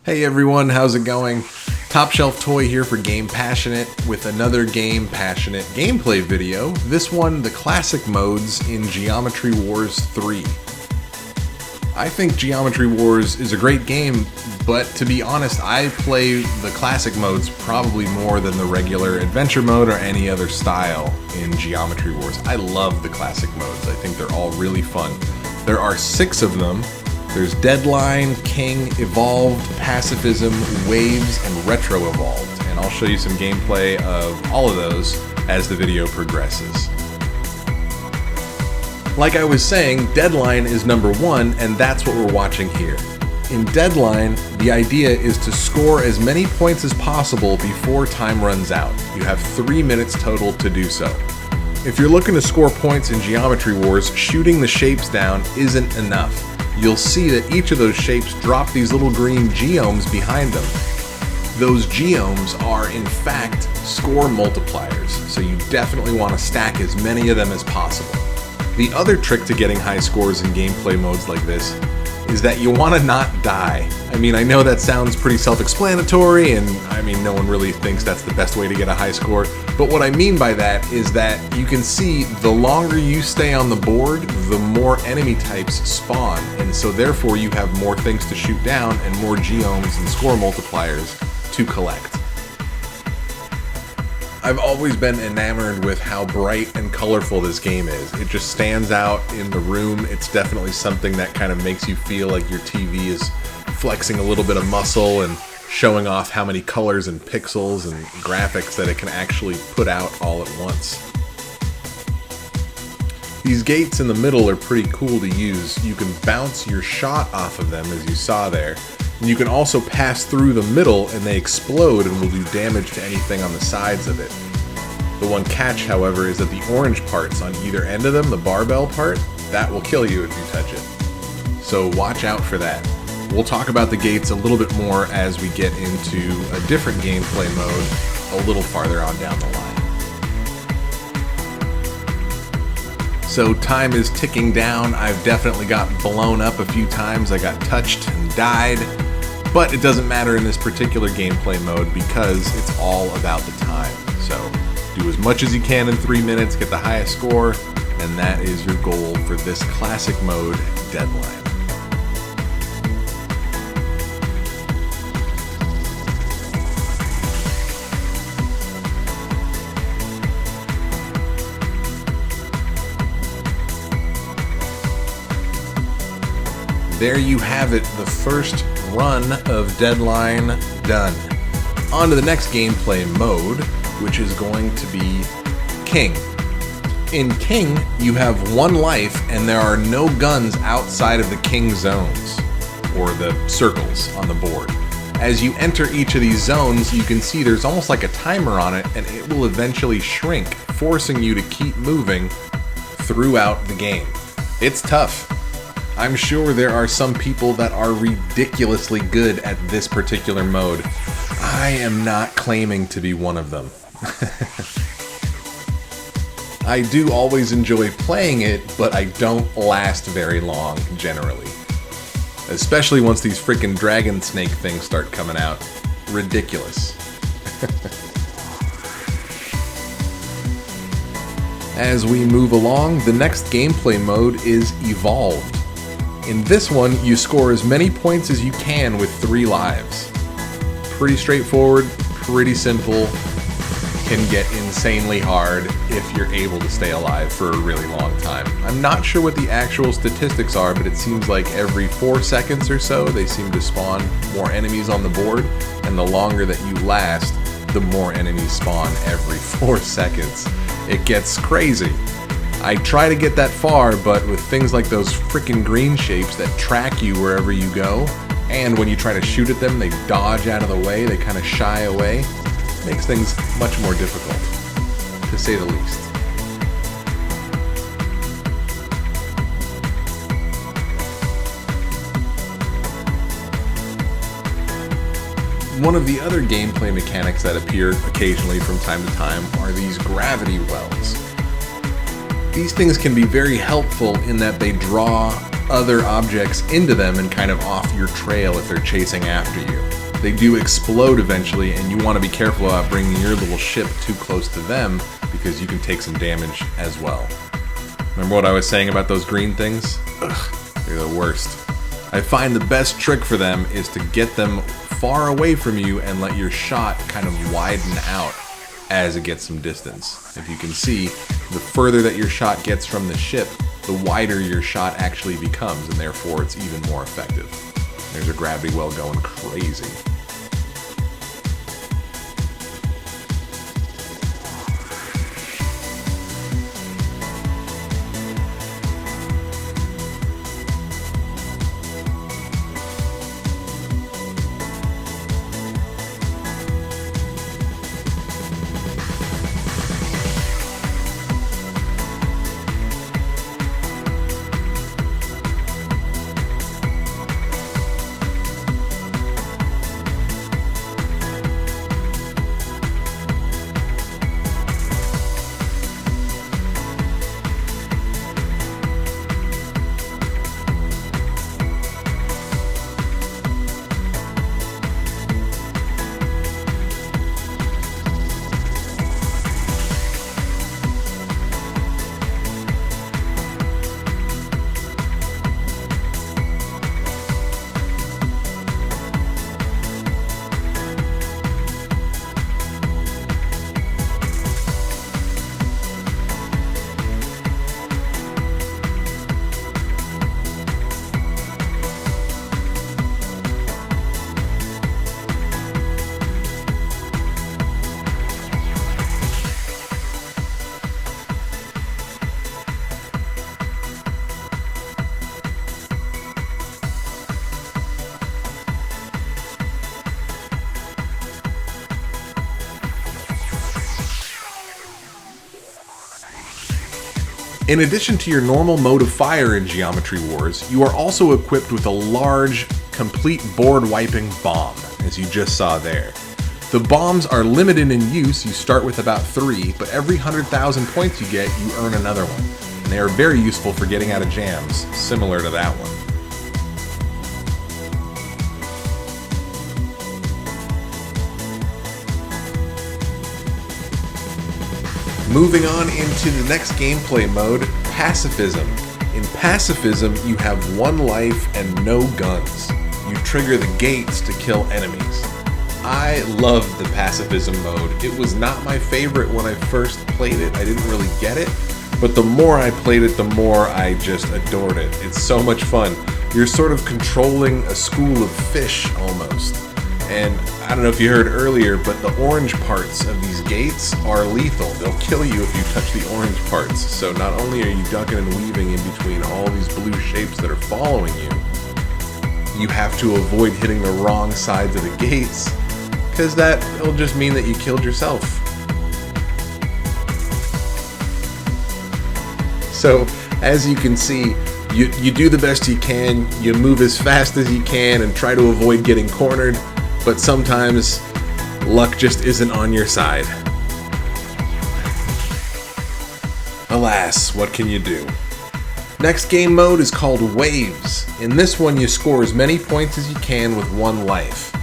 Hey everyone, how's it going? Top Shelf Toy here for Game Passionate with another Game Passionate gameplay video. This one, the classic modes in Geometry Wars 3. I think Geometry Wars is a great game, but to be honest, I play the classic modes probably more than the regular adventure mode or any other style in Geometry Wars. I love the classic modes. I think they're all really fun. There are 6 of them. There's Deadline, King, Evolved, Pacifism, Waves, and Retro Evolved. And I'll show you some gameplay of all of those as the video progresses. Like I was saying, Deadline is number 1, and that's what we're watching here. In Deadline, the idea is to score as many points as possible before time runs out. You have 3 minutes total to do so. If you're looking to score points in Geometry Wars, shooting the shapes down isn't enough. You'll see that each of those shapes drop these little green geomes behind them. Those geomes are, in fact, score multipliers, so you definitely want to stack as many of them as possible. The other trick to getting high scores in gameplay modes like this is that you want to not die. I mean, I know that sounds pretty self-explanatory, and I mean, no one really thinks that's the best way to get a high score, but what I mean by that is that you can see the longer you stay on the board, the more enemy types spawn, and so therefore you have more things to shoot down and more geomes and score multipliers to collect. I've always been enamored with how bright and colorful this game is. It just stands out in the room. It's definitely something that kind of makes you feel like your TV is flexing a little bit of muscle and showing off how many colors and pixels and graphics that it can actually put out all at once. These gates in the middle are pretty cool to use. You can bounce your shot off of them, as you saw there. And you can also pass through the middle and they explode and will do damage to anything on the sides of it. The one catch, however, is that the orange parts on either end of them, the barbell part, that will kill you if you touch it. So watch out for that. We'll talk about the gates a little bit more as we get into a different gameplay mode a little farther on down the line. So time is ticking down. I've definitely got blown up a few times. I got touched and died. But it doesn't matter in this particular gameplay mode because it's all about the time. So do as much as you can in 3 minutes, get the highest score, and that is your goal for this classic mode, Deadline. There you have it, the first run of Deadline done. On to the next gameplay mode, which is going to be King. In King, you have 1 life and there are no guns outside of the King zones, or the circles on the board. As you enter each of these zones, you can see there's almost like a timer on it and it will eventually shrink, forcing you to keep moving throughout the game. It's tough. I'm sure there are some people that are ridiculously good at this particular mode. I am not claiming to be one of them. I do always enjoy playing it, but I don't last very long, generally. Especially once these freaking dragon snake things start coming out. Ridiculous. As we move along, the next gameplay mode is Evolved. In this one, you score as many points as you can with 3 lives. Pretty straightforward, pretty simple, can get insanely hard if you're able to stay alive for a really long time. I'm not sure what the actual statistics are, but it seems like every 4 seconds or so, they seem to spawn more enemies on the board, and the longer that you last, the more enemies spawn every 4 seconds. It gets crazy. I try to get that far, but with things like those freaking green shapes that track you wherever you go, and when you try to shoot at them, they dodge out of the way, they kind of shy away, makes things much more difficult, to say the least. One of the other gameplay mechanics that appear occasionally from time to time are these gravity wells. These things can be very helpful in that they draw other objects into them and kind of off your trail if they're chasing after you. They do explode eventually, and you want to be careful about bringing your little ship too close to them because you can take some damage as well. Remember what I was saying about those green things? Ugh, they're the worst. I find the best trick for them is to get them far away from you and let your shot kind of widen out as it gets some distance. If you can see, the further that your shot gets from the ship, the wider your shot actually becomes, and therefore it's even more effective. There's a gravity well going crazy. In addition to your normal mode of fire in Geometry Wars, you are also equipped with a large, complete board-wiping bomb, as you just saw there. The bombs are limited in use. You start with about 3, but every 100,000 points you get, you earn another one. And they are very useful for getting out of jams, similar to that one. Moving on into the next gameplay mode, Pacifism. In Pacifism, you have 1 life and no guns. You trigger the gates to kill enemies. I love the Pacifism mode. It was not my favorite when I first played it. I didn't really get it, but the more I played it, the more I just adored it. It's so much fun. You're sort of controlling a school of fish almost. And I don't know if you heard earlier, but the orange parts of these gates are lethal. They'll kill you if you touch the orange parts. So not only are you ducking and weaving in between all these blue shapes that are following you, you have to avoid hitting the wrong sides of the gates, because that'll just mean that you killed yourself. So as you can see, you do the best you can, you move as fast as you can and try to avoid getting cornered. But sometimes luck just isn't on your side. Alas, what can you do? Next game mode is called Waves. In this one, you score as many points as you can with 1 life.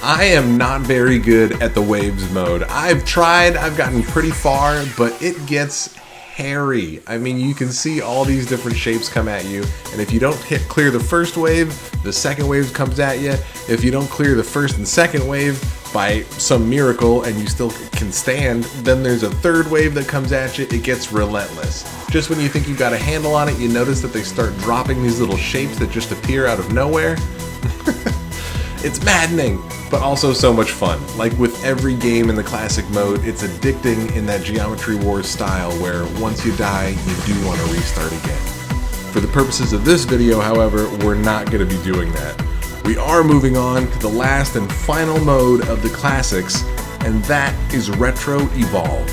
I am not very good at the Waves mode. I've tried, I've gotten pretty far, but it gets hairy. I mean, you can see all these different shapes come at you, and if you don't clear the first wave, the second wave comes at you. If you don't clear the first and second wave by some miracle and you still can stand, then there's a third wave that comes at you. It gets relentless. Just when you think you've got a handle on it, you notice that they start dropping these little shapes that just appear out of nowhere. It's maddening, but also so much fun. Like with every game in the classic mode, it's addicting in that Geometry Wars style where once you die, you do want to restart again. For the purposes of this video, however, we're not going to be doing that. We are moving on to the last and final mode of the classics, and that is Retro Evolved.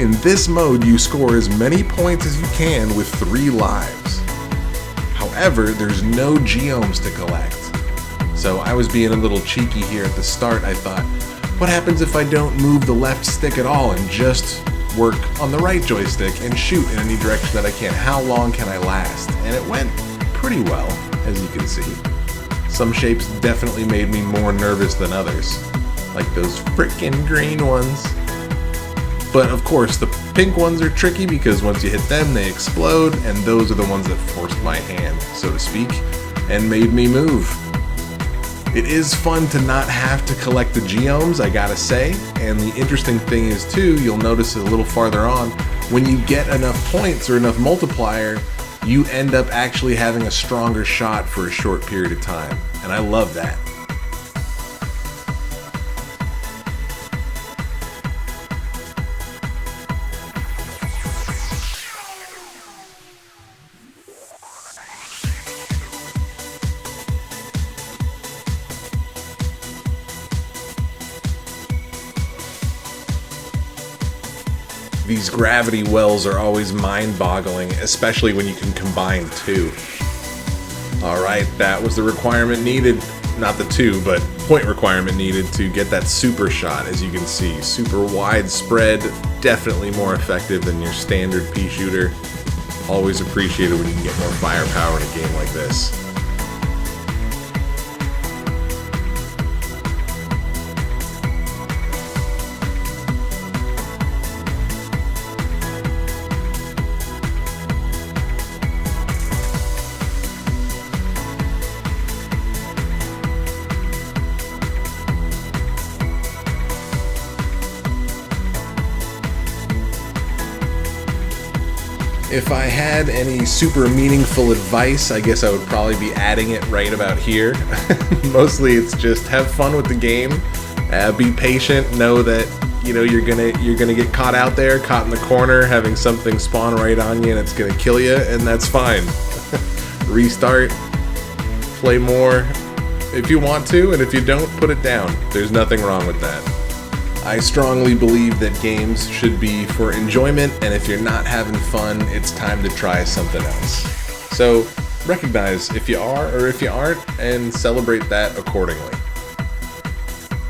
In this mode, you score as many points as you can with 3 lives. However, there's no geomes to collect. So I was being a little cheeky here at the start. I thought, what happens if I don't move the left stick at all and just work on the right joystick and shoot in any direction that I can. How long can I last? And it went pretty well, as you can see. Some shapes definitely made me more nervous than others, like those frickin' green ones. But of course, the pink ones are tricky because once you hit them, they explode, and those are the ones that forced my hand, so to speak, and made me move. It is fun to not have to collect the geomes, I gotta say, and the interesting thing is too, you'll notice a little farther on, when you get enough points or enough multiplier, you end up actually having a stronger shot for a short period of time, and I love that. These gravity wells are always mind-boggling, especially when you can combine two. Alright, that was the requirement needed, not the two, but point requirement needed to get that super shot, as you can see. Super widespread, definitely more effective than your standard pea shooter. Always appreciated when you can get more firepower in a game like this. If I had any super meaningful advice, I guess I would probably be adding it right about here. Mostly it's just have fun with the game, be patient, know that you're gonna get caught out there, caught in the corner, having something spawn right on you and it's gonna kill you, and that's fine. Restart, play more if you want to, and if you don't, put it down. There's nothing wrong with that. I strongly believe that games should be for enjoyment, and if you're not having fun, it's time to try something else. So recognize if you are or if you aren't, and celebrate that accordingly.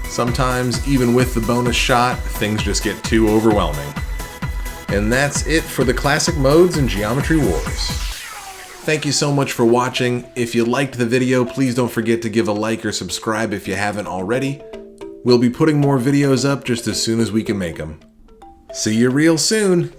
Sometimes, even with the bonus shot, things just get too overwhelming. And that's it for the classic modes in Geometry Wars. Thank you so much for watching. If you liked the video, please don't forget to give a like or subscribe if you haven't already. We'll be putting more videos up just as soon as we can make them. See you real soon!